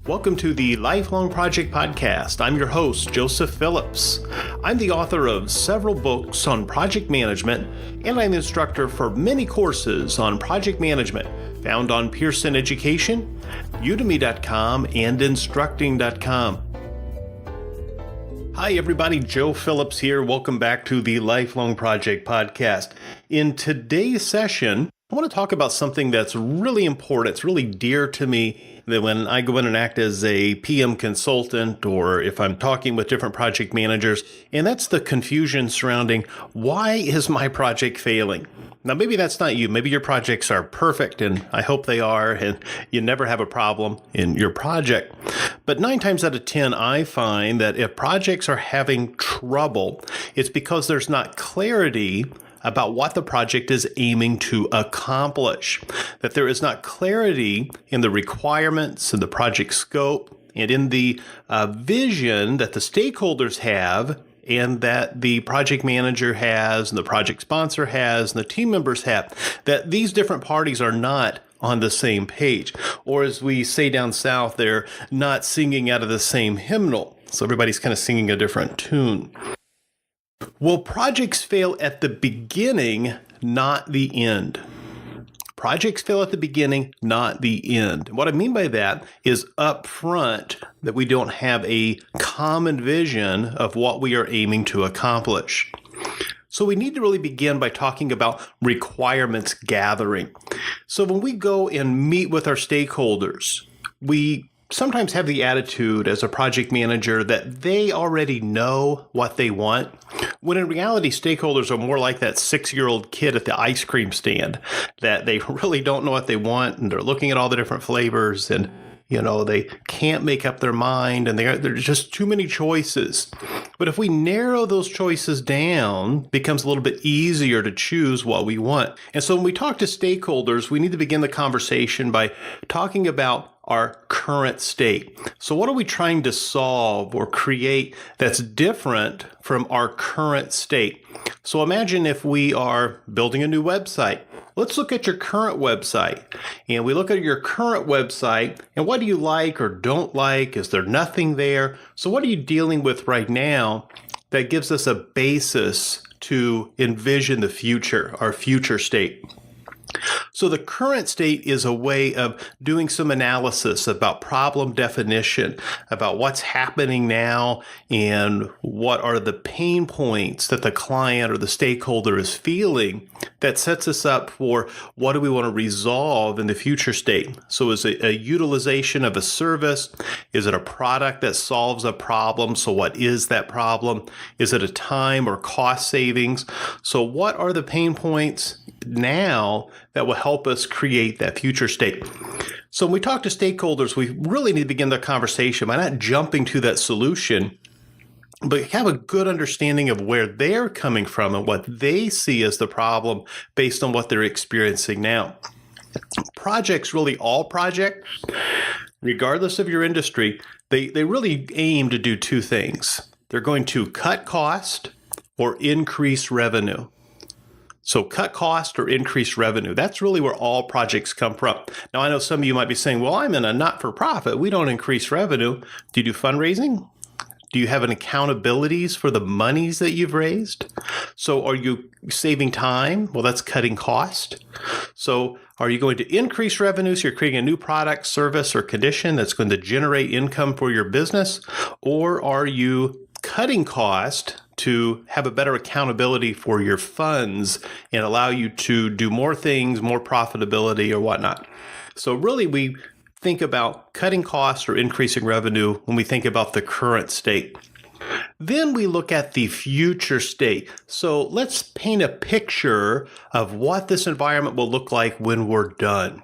Welcome to the Lifelong Project Podcast. I'm your host, Joseph Phillips. I'm the author of several books on project management, and I'm the instructor for many courses on project management found on Pearson Education, Udemy.com, and Instructing.com. Hi, everybody. Joe Phillips here. Welcome back to the Lifelong Project Podcast. In today's session, I want to talk about something that's really important. It's really dear to me that when I go in and act as a PM consultant or if I'm talking with different project managers, and that's the confusion surrounding why is my project failing? Now, maybe that's not you. Maybe your projects are perfect, and I hope they are, and you never have a problem in your project. But 9 times out of 10, I find that if projects are having trouble, it's because there's not clarity about what the project is aiming to accomplish, that there is not clarity in the requirements and the project scope and in the vision that the stakeholders have and that the project manager has and the project sponsor has and the team members have, that these different parties are not on the same page. Or as we say down south, they're not singing out of the same hymnal. So everybody's kind of singing a different tune. Well, projects fail at the beginning, not the end. Projects fail at the beginning, not the end. What I mean by that is up front that we don't have a common vision of what we are aiming to accomplish. So we need to really begin by talking about requirements gathering. So when we go and meet with our stakeholders, we sometimes have the attitude as a project manager that they already know what they want, when in reality, stakeholders are more like that 6-year-old kid at the ice cream stand, that they really don't know what they want, and they're looking at all the different flavors, and they can't make up their mind, and there's just too many choices. But if we narrow those choices down, it becomes a little bit easier to choose what we want. And so when we talk to stakeholders, we need to begin the conversation by talking about our current state. So what are we trying to solve or create that's different from our current state? So imagine if we are building a new website. Let's look at your current website. And we look at your current website, and what do you like or don't like? Is there nothing there? So what are you dealing with right now that gives us a basis to envision the future, our future state? So the current state is a way of doing some analysis about problem definition, about what's happening now and what are the pain points that the client or the stakeholder is feeling that sets us up for what do we want to resolve in the future state. So is it a utilization of a service? Is it a product that solves a problem? So what is that problem? Is it a time or cost savings? So what are the pain points now that will help us create that future state? So when we talk to stakeholders, we really need to begin the conversation by not jumping to that solution, but have a good understanding of where they're coming from and what they see as the problem based on what they're experiencing now. Projects, really all projects, regardless of your industry, they really aim to do 2 things. They're going to cut cost or increase revenue. So cut cost or increase revenue. That's really where all projects come from. Now, I know some of you might be saying, well, I'm in a not-for-profit. We don't increase revenue. Do you do fundraising? Do you have an accountabilities for the monies that you've raised? So are you saving time? Well, that's cutting cost. So are you going to increase revenues? You're creating a new product, service, or condition that's going to generate income for your business? Or are you cutting cost to have a better accountability for your funds and allow you to do more things, more profitability or whatnot? So really we think about cutting costs or increasing revenue when we think about the current state. Then we look at the future state. So let's paint a picture of what this environment will look like when we're done.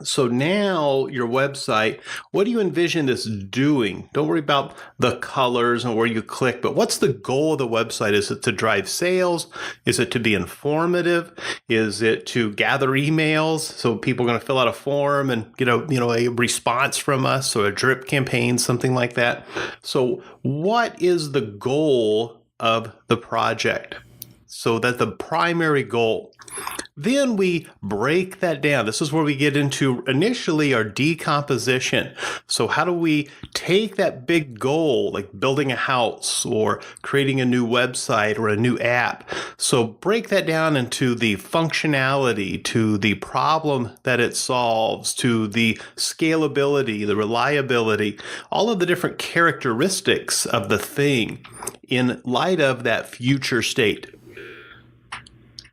So now your website, what do you envision this doing? Don't worry about the colors and where you click, but what's the goal of the website? Is it to drive sales? Is it to be informative? Is it to gather emails? So people are going to fill out a form and get a response from us, or a drip campaign, something like that. So what is the goal of the project? So that's the primary goal. Then we break that down. This is where we get into initially our decomposition. So how do we take that big goal, like building a house or creating a new website or a new app? So break that down into the functionality, to the problem that it solves, to the scalability, the reliability, all of the different characteristics of the thing in light of that future state.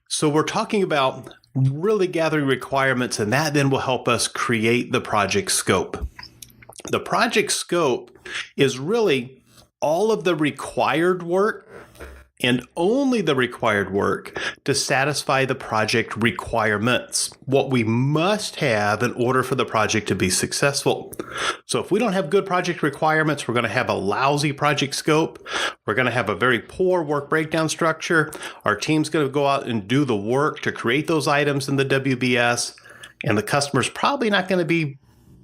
So we're talking about really gathering requirements, and that then will help us create the project scope. The project scope is really all of the required work and only the required work to satisfy the project requirements, what we must have in order for the project to be successful. So if we don't have good project requirements, we're going to have a lousy project scope. We're going to have a very poor work breakdown structure. Our team's going to go out and do the work to create those items in the WBS, and the customer's probably not going to be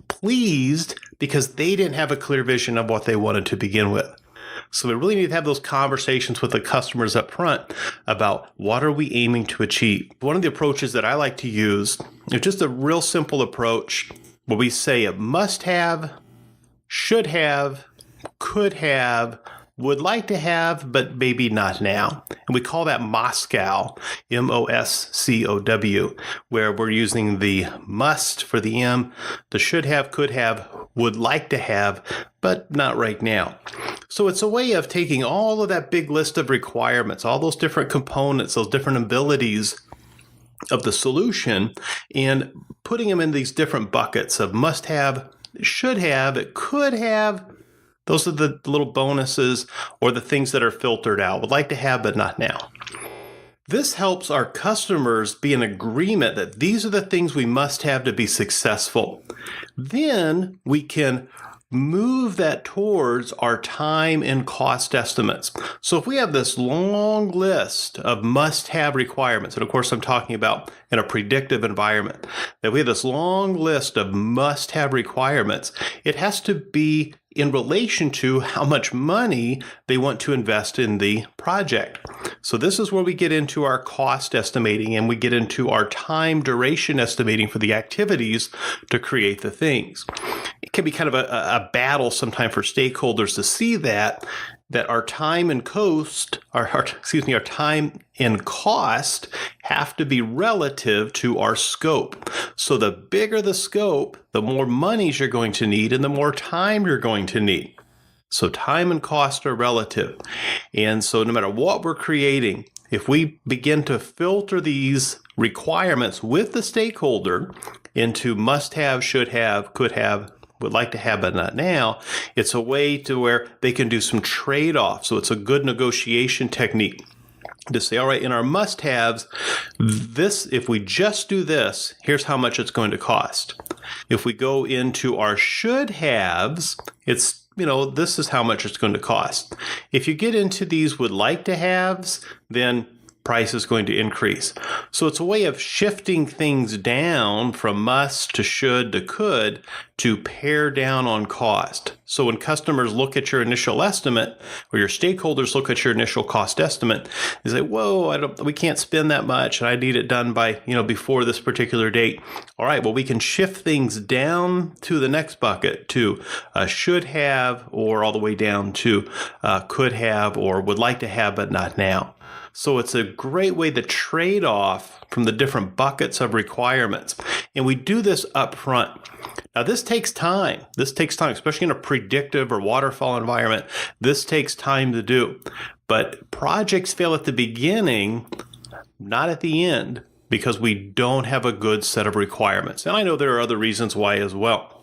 pleased because they didn't have a clear vision of what they wanted to begin with. So we really need to have those conversations with the customers up front about what are we aiming to achieve. One of the approaches that I like to use is just a real simple approach where we say a must have, should have, could have, would like to have, but maybe not now. And we call that MOSCOW, MOSCOW, where we're using the must for the M, the should have, could have, would like to have, but not right now. So it's a way of taking all of that big list of requirements, all those different components, those different abilities of the solution, and putting them in these different buckets of must have, should have, it could have. Those are the little bonuses or the things that are filtered out, would like to have, but not now. This helps our customers be in agreement that these are the things we must have to be successful. Then we can move that towards our time and cost estimates. So if we have this long list of must-have requirements, and of course I'm talking about in a predictive environment, that we have this long list of must-have requirements, it has to be in relation to how much money they want to invest in the project. So this is where we get into our cost estimating and we get into our time duration estimating for the activities to create the things. It can be kind of a battle sometimes for stakeholders to see that our time and cost, our time and cost have to be relative to our scope. So the bigger the scope, the more monies you're going to need and the more time you're going to need. So time and cost are relative. And so no matter what we're creating, if we begin to filter these requirements with the stakeholder into must have, should have, could have, would like to have, but not now, it's a way to where they can do some trade-offs. So it's a good negotiation technique to say, all right, in our must-haves, this, if we just do this, here's how much it's going to cost. If we go into our should-haves, it's, this is how much it's going to cost. If you get into these would like to haves, then price is going to increase. So it's a way of shifting things down from must to should to could to pare down on cost. So when customers look at your initial estimate or your stakeholders look at your initial cost estimate, they say, whoa, we can't spend that much and I need it done by, before this particular date. All right, well, we can shift things down to the next bucket to should have or all the way down to could have or would like to have, but not now. So it's a great way to trade off from the different buckets of requirements. And we do this up front. Now, this takes time. Especially in a predictive or waterfall environment. This takes time to do. But projects fail at the beginning, not at the end, because we don't have a good set of requirements. And I know there are other reasons why as well.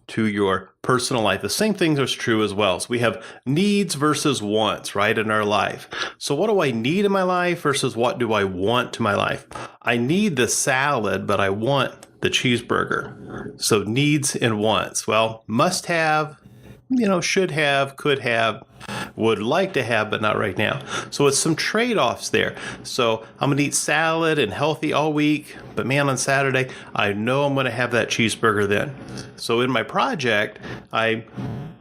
To your personal life, the same thing is true as well. So we have needs versus wants, right, in our life. So what do I need in my life versus what do I want to my life? I need the salad, but I want the cheeseburger. So needs and wants. Well, must have, should have, could have, would like to have, but not right now. So it's some trade-offs there. So I'm going to eat salad and healthy all week, but man, on Saturday, I know I'm going to have that cheeseburger then. So in my project, I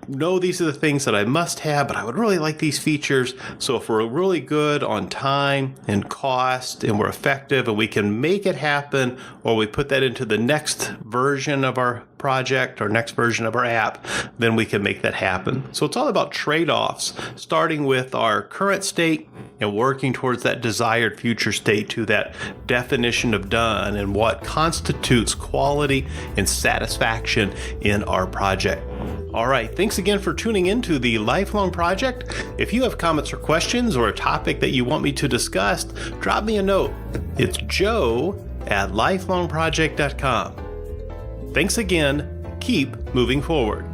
know these are the things that I must have, but I would really like these features. So if we're really good on time and cost and we're effective and we can make it happen, or we put that into the next version of our project or next version of our app, then we can make that happen. So it's all about trade-offs, starting with our current state and working towards that desired future state, to that definition of done and what constitutes quality and satisfaction in our project. All right, thanks again for tuning in to the Lifelong Project. If you have comments or questions or a topic that you want me to discuss, drop me a note. It's joe@lifelongproject.com. Thanks again. Keep moving forward.